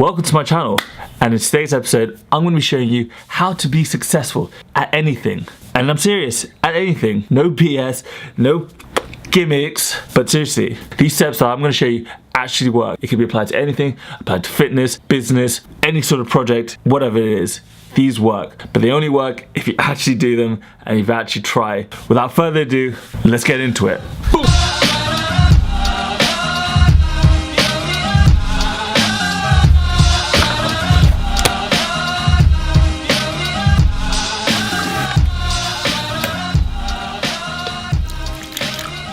Welcome to my channel, and in today's episode I'm going to be showing you how to be successful at anything. And I'm serious, at anything. No BS, no gimmicks, but seriously, these steps that I'm going to show you actually work. It can be applied to anything, applied to fitness, business, any sort of project, whatever it is. These work, but they only work if you actually do them and if you actually try. Without further ado, let's get into it.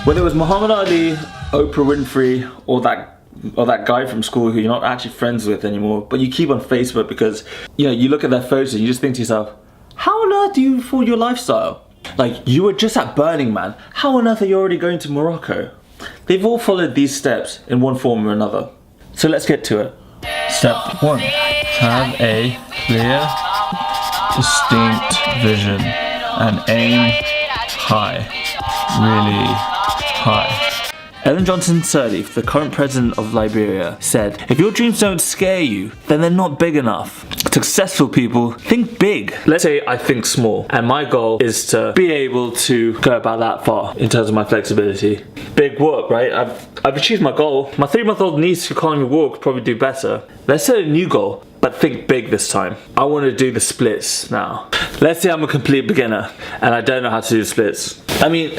Whether it was Muhammad Ali, Oprah Winfrey, or that guy from school who you're not actually friends with anymore, but you keep on Facebook because, you know, you look at their photos and you just think to yourself, how on earth do you afford your lifestyle? Like, you were just at Burning Man. How on earth are you already going to Morocco? They've all followed these steps in one form or another. So let's get to it. Step 1. Have a clear, distinct vision and aim high. Really high. Ellen Johnson Sirleaf, the current president of Liberia, said, if your dreams don't scare you, then they're not big enough. Successful people think big. Let's say I think small, and my goal is to be able to go about that far in terms of my flexibility. Big whoop, right? I've achieved my goal. My 3-month-old niece who can't even walk could probably do better. Let's set a new goal, but think big this time. I want to do the splits now. Let's say I'm a complete beginner and I don't know how to do the splits. I mean,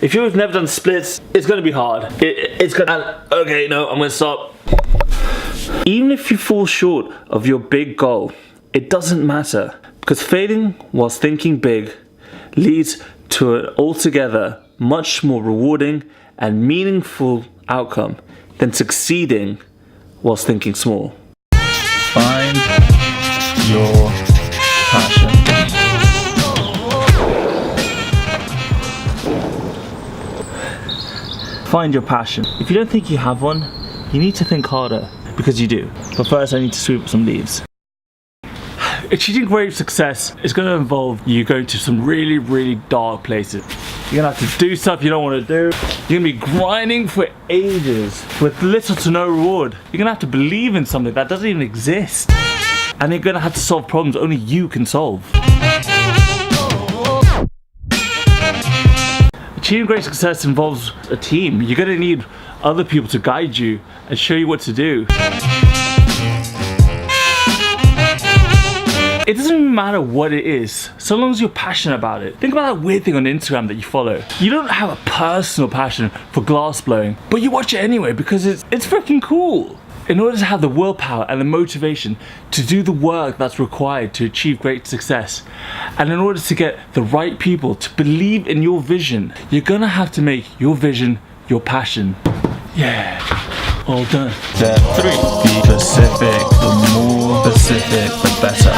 if you've never done splits, it's going to be hard. It's going to... Okay, no, I'm going to stop. Even if you fall short of your big goal, it doesn't matter. Because failing whilst thinking big leads to an altogether much more rewarding and meaningful outcome than succeeding whilst thinking small. Find your passion. Find your passion. If you don't think you have one, you need to think harder, because you do. But first I need to sweep up some leaves. Achieving great success is going to involve you going to some really, really dark places. You're going to have to do stuff you don't want to do. You're going to be grinding for ages with little to no reward. You're going to have to believe in something that doesn't even exist. And you're going to have to solve problems only you can solve. Achieving great success involves a team. You're going to need other people to guide you and show you what to do. It doesn't even matter what it is, so long as you're passionate about it. Think about that weird thing on Instagram that you follow. You don't have a personal passion for glass blowing, but you watch it anyway because it's freaking cool. In order to have the willpower and the motivation to do the work that's required to achieve great success, and in order to get the right people to believe in your vision, you're gonna have to make your vision your passion. Yeah, all done. Step 3. Be specific. The more specific, the better.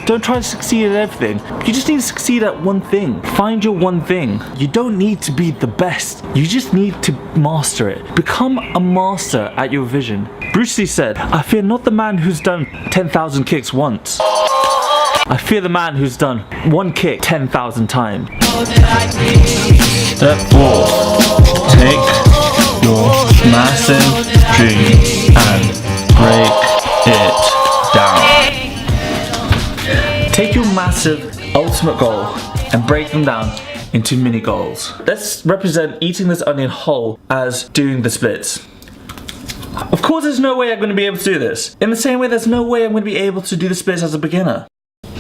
Don't try to succeed at everything. You just need to succeed at one thing. Find your one thing. You don't need to be the best. You just need to master it. Become a master at your vision. Bruce Lee said, I fear not the man who's done 10,000 kicks once. I fear the man who's done one kick 10,000 times. Step 4. Take your massive dream and break it down. Take your massive ultimate goal and break them down into mini goals. Let's represent eating this onion whole as doing the splits. Of course there's no way I'm going to be able to do this. In the same way there's no way I'm going to be able to do the splits as a beginner.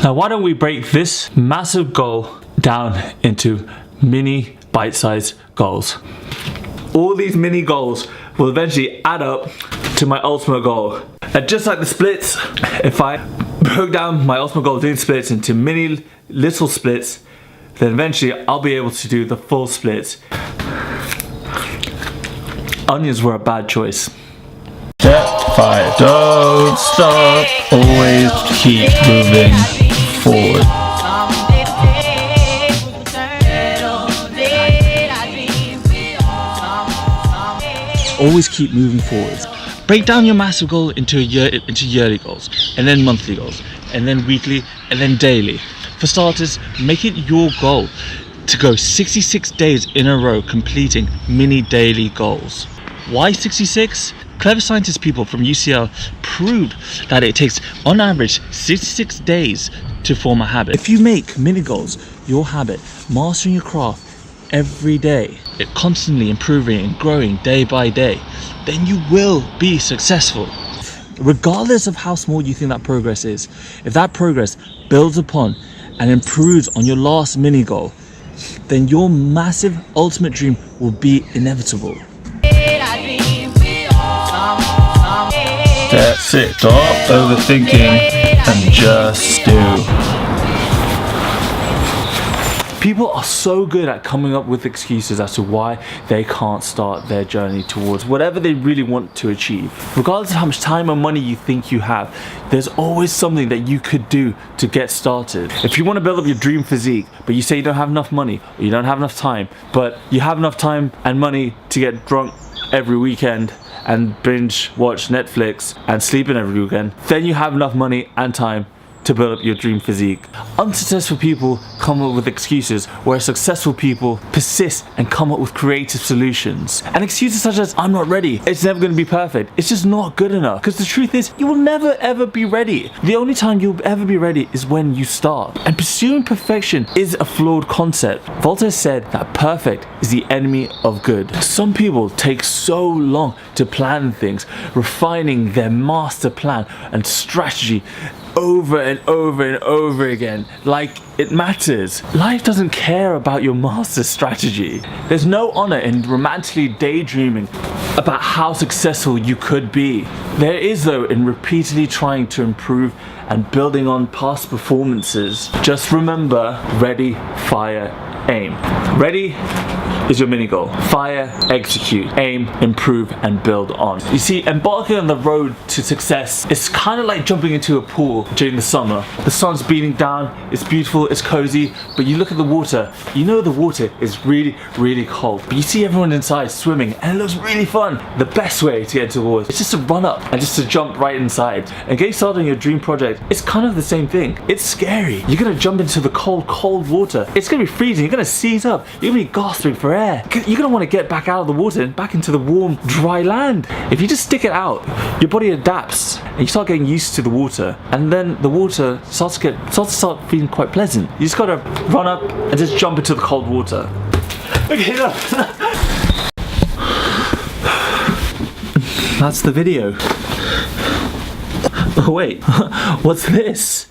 Now why don't we break this massive goal down into mini bite-sized goals. All these mini goals will eventually add up to my ultimate goal. And just like the splits, if I broke down my ultimate goal doing splits into mini little splits, then eventually I'll be able to do the full splits. Onions were a bad choice. Step 5. Don't stop. Always keep moving forward. Always keep moving forward. Break down your massive goal into yearly goals, and then monthly goals, and then weekly, and then daily. For starters, make it your goal to go 66 days in a row completing mini daily goals. Why 66? Clever scientist people from UCL proved that it takes on average 66 days to form a habit. If you make mini goals your habit, mastering your craft every day, it constantly improving and growing day by day, then you will be successful. Regardless of how small you think that progress is, if that progress builds upon and improves on your last mini goal, then your massive ultimate dream will be inevitable. That's it. Stop overthinking and just do. People are so good at coming up with excuses as to why they can't start their journey towards whatever they really want to achieve. Regardless of how much time or money you think you have, there's always something that you could do to get started. If you want to build up your dream physique, but you say you don't have enough money, or you don't have enough time, but you have enough time and money to get drunk every weekend and binge watch Netflix and sleep in every weekend, then you have enough money and time to build up your dream physique. Unsuccessful people come up with excuses, whereas successful people persist and come up with creative solutions. And excuses such as, I'm not ready, it's never going to be perfect, it's just not good enough. Because the truth is, you will never ever be ready. The only time you'll ever be ready is when you start. And pursuing perfection is a flawed concept. Voltaire said that perfect is the enemy of good. Some people take so long to plan things, refining their master plan and strategy over and over and over again, like it matters. Life doesn't care about your master strategy. There's no honor in romantically daydreaming about how successful you could be. There is, though, in repeatedly trying to improve and building on past performances. Just remember, ready, fire, aim. Ready is your mini goal. Fire, execute, aim, improve, and build on. You see, embarking on the road to success is kind of like jumping into a pool during the summer. The sun's beating down, it's beautiful, it's cozy, but you look at the water, you know the water is really, really cold. But you see everyone inside swimming, and it looks really fun. The best way to get into the water is just to run up and just to jump right inside. And getting started on your dream project, it's kind of the same thing. It's scary. You're gonna jump into the cold, cold water. It's gonna be freezing, you're gonna seize up, you're gonna be gasping for air. You're gonna want to get back out of the water and back into the warm, dry land. If you just stick it out, your body adapts and you start getting used to the water, and then the water starts to feeling quite pleasant. You just gotta run up and just jump into the cold water. Okay, look. That's the video. Oh wait, what's this?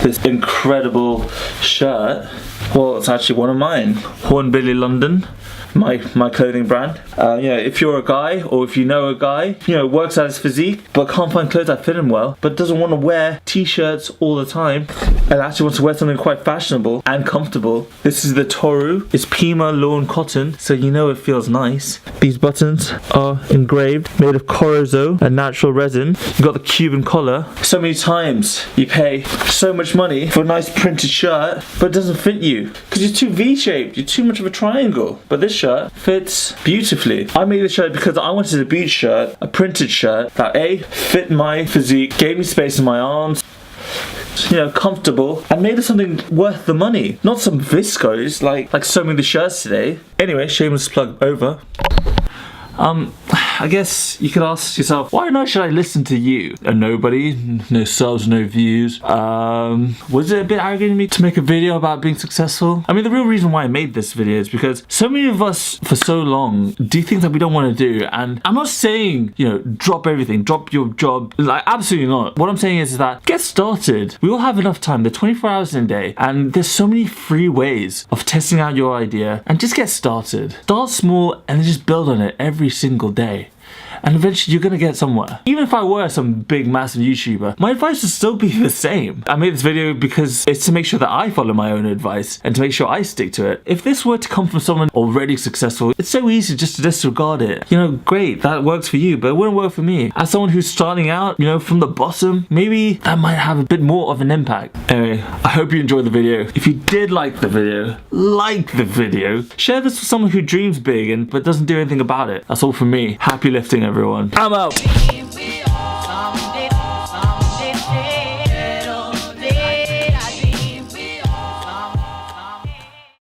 This incredible shirt. Well, it's actually one of mine. Hornbilly London, my clothing brand. If you're a guy, or if you know a guy, works at his physique but can't find clothes that fit him well, but doesn't want to wear t-shirts all the time and actually wants to wear something quite fashionable and comfortable, this is the Toru. It's Pima lawn cotton, so it feels nice. These buttons are engraved, made of Corozo, a natural resin. You've got the Cuban collar. So many times you pay so much money for a nice printed shirt, but it doesn't fit you because you're too V-shaped, you're too much of a triangle. But this shirt fits beautifully. I made this shirt because I wanted a beach shirt, a printed shirt that fit my physique, gave me space in my arms, comfortable, and made it something worth the money, not some viscose like so many of the shirts today. Anyway, shameless plug over. I guess you could ask yourself, why not should I listen to you? A nobody, no subs, no views. Was it a bit arrogant of me to make a video about being successful? I mean, the real reason why I made this video is because so many of us for so long do things that we don't want to do. And I'm not saying, drop everything, drop your job. Absolutely not. What I'm saying is that get started. We all have enough time. There are 24 hours in a day, and there's so many free ways of testing out your idea, and just get started. Start small and then just build on it every single day. And eventually you're gonna get somewhere. Even if I were some big massive YouTuber, my advice would still be the same. I made this video because it's to make sure that I follow my own advice and to make sure I stick to it. If this were to come from someone already successful, it's so easy just to disregard it. Great, that works for you, but it wouldn't work for me. As someone who's starting out, from the bottom, maybe that might have a bit more of an impact. Anyway, I hope you enjoyed the video. If you did like the video, share this with someone who dreams big but doesn't do anything about it. That's all from me. Happy lifting, everyone. I'm out.